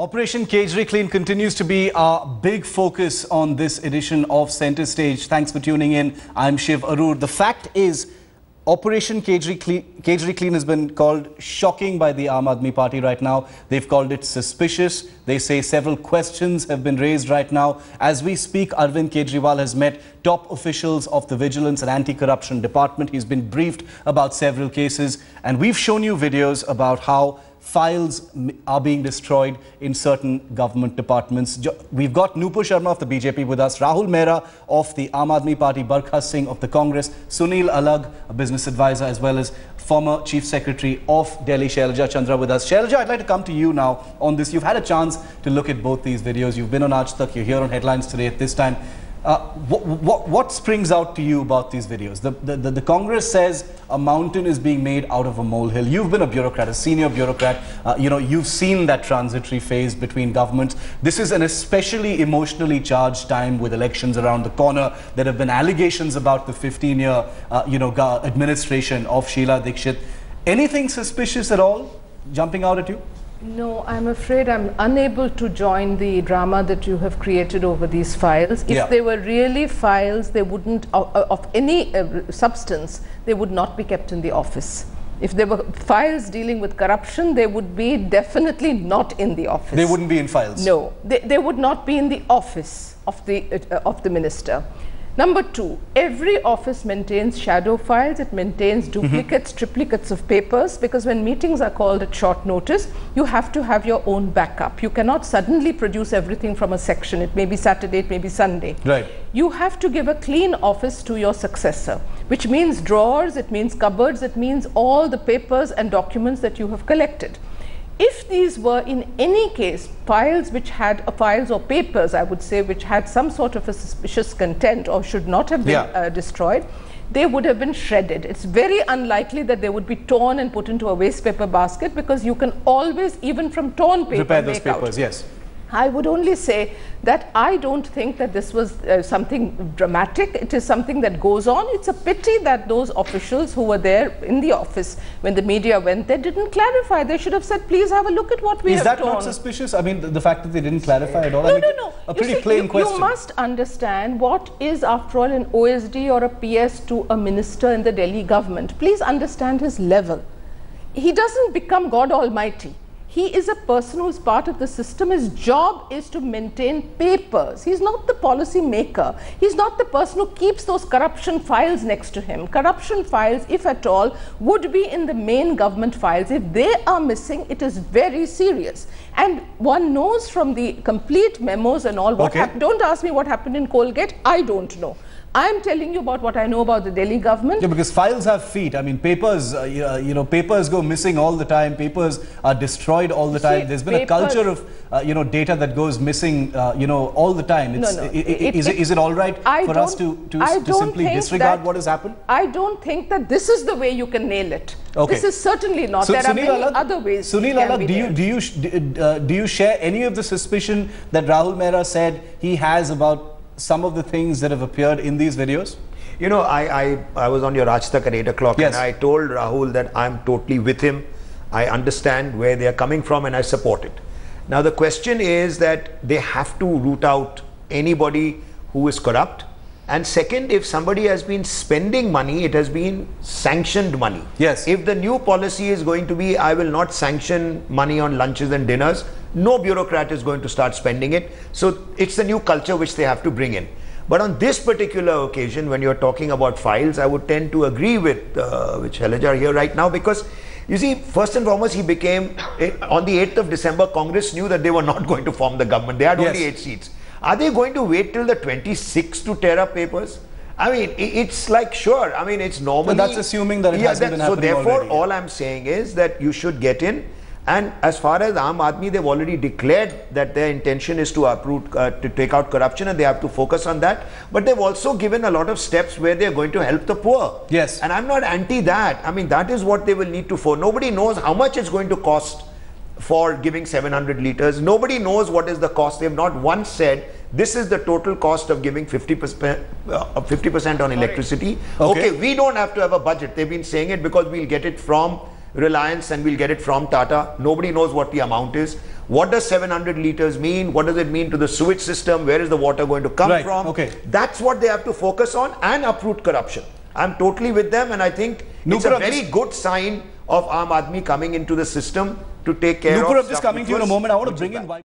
Operation Kejri Clean continues to be our big focus on this edition of Center Stage. Thanks for tuning in. I'm Shiv Arur. The fact is, Operation Kejri Clean has been called shocking by the Aam Aadmi Party right now. They've called it suspicious. They say several questions have been raised right now. As we speak, Arvind Kejriwal has met top officials of the Vigilance and Anti-Corruption Department. He's been briefed about several cases. And we've shown you videos about how files are being destroyed in certain government departments. We've got Nupur Sharma of the BJP with us, Rahul Mehra of the Aam Aadmi Party, Barkha Singh of the Congress, Sunil Alag, a business advisor, as well as former Chief Secretary of Delhi, Shailaja Chandra with us. Shailaja, I'd like to come to you now on this. You've had a chance to look at both these videos. You've been on Aaj Tak, you're here on Headlines today at this time. What springs out to you about these videos? The Congress says a mountain is being made out of a molehill. You've been a bureaucrat, a senior bureaucrat. You've seen that transitory phase between governments. This is an especially emotionally charged time with elections around the corner. There have been allegations about the 15-year, administration of Sheila Dikshit. Anything suspicious at all jumping out at you? No, I'm afraid I'm unable to join the drama that you have created over these files. If they were really files, they wouldn't, of any substance, they would not be kept in the office. If there were files dealing with corruption, they would be definitely not in the office. They wouldn't be in files? No, they would not be in the office of the minister. Number two, every office maintains shadow files, it maintains duplicates, triplicates of papers, because when meetings are called at short notice, you have to have your own backup. You cannot suddenly produce everything from a section. It may be Saturday, it may be Sunday. Right. You have to give a clean office to your successor, which means drawers, it means cupboards, it means all the papers and documents that you have collected. If these were in any case files which had files or papers, I would say, which had some sort of a suspicious content or should not have been destroyed, they would have been shredded. It's very unlikely that they would be torn and put into a waste paper basket, because you can always, even from torn paper, repair those papers. Yes. I would only say that I don't think that this was something dramatic. It is something that goes on. It's a pity that those officials who were there in the office when the media went there didn't clarify. They should have said, please have a look at what we have torn. Is that not suspicious? I mean, the fact that they didn't clarify at all? No, I mean, no. A pretty plain question. You must understand what is, after all, an OSD or a PS to a minister in the Delhi government. Please understand his level. He doesn't become God Almighty. He is a person who is part of the system. His job is to maintain papers. He's not the policy maker. He's not the person who keeps those corruption files next to him. Corruption files, if at all, would be in the main government files. If they are missing, it is very serious. And one knows from the complete memos and all what happened. Don't ask me what happened in Colgate. I don't know. I'm telling you about what I know about the Delhi government. Yeah, because files have feet. I mean, papers, papers go missing all the time. Papers are destroyed all the time. There's been a culture of, data that goes missing, all the time. It's, is it all right for us to simply disregard what has happened? I don't think that this is the way you can nail it. This is certainly not. So, there are many other ways. Sunil Alag, do you share any of the suspicion that Rahul Mehra said he has about some of the things that have appeared in these videos? You know, I was on your Aaj Tak at 8 o'clock, and I told Rahul that I'm totally with him. I understand where they are coming from and I support it. Now the question is that they have to root out anybody who is corrupt. And second, if somebody has been spending money, it has been sanctioned money. Yes. If the new policy is going to be, I will not sanction money on lunches and dinners, no bureaucrat is going to start spending it. So it's the new culture which they have to bring in. But on this particular occasion, when you're talking about files, I would tend to agree with Shailaja here right now, because you see, first and foremost, he became, on the 8th of December, Congress knew that they were not going to form the government. They had only 8 seats. Are they going to wait till the 26th to tear up papers? I mean, it's like, sure, I mean, it's normally... But that's assuming that it hasn't been happening already. So therefore, already. all I'm saying is that you should get in. And as far as Aam Aadmi, they've already declared that their intention is to uproot, to take out corruption, and they have to focus on that. But they've also given a lot of steps where they're going to help the poor. Yes. And I'm not anti that. I mean, that is what they will need to for. Nobody knows how much it's going to cost for giving 700 litres. Nobody knows what is the cost. They've not once said, this is the total cost of giving 50% on electricity. Okay, we don't have to have a budget. They've been saying it because we'll get it from Reliance and we'll get it from Tata. Nobody knows what the amount is. What does 700 liters mean? What does it mean to the sewage system? Where is the water going to come from? Okay. That's what they have to focus on, and uproot corruption. I'm totally with them, and I think it's a very good sign of Aam Aadmi coming into the system to take care of. Nupur, I'm just coming to you in a moment. I want to bring in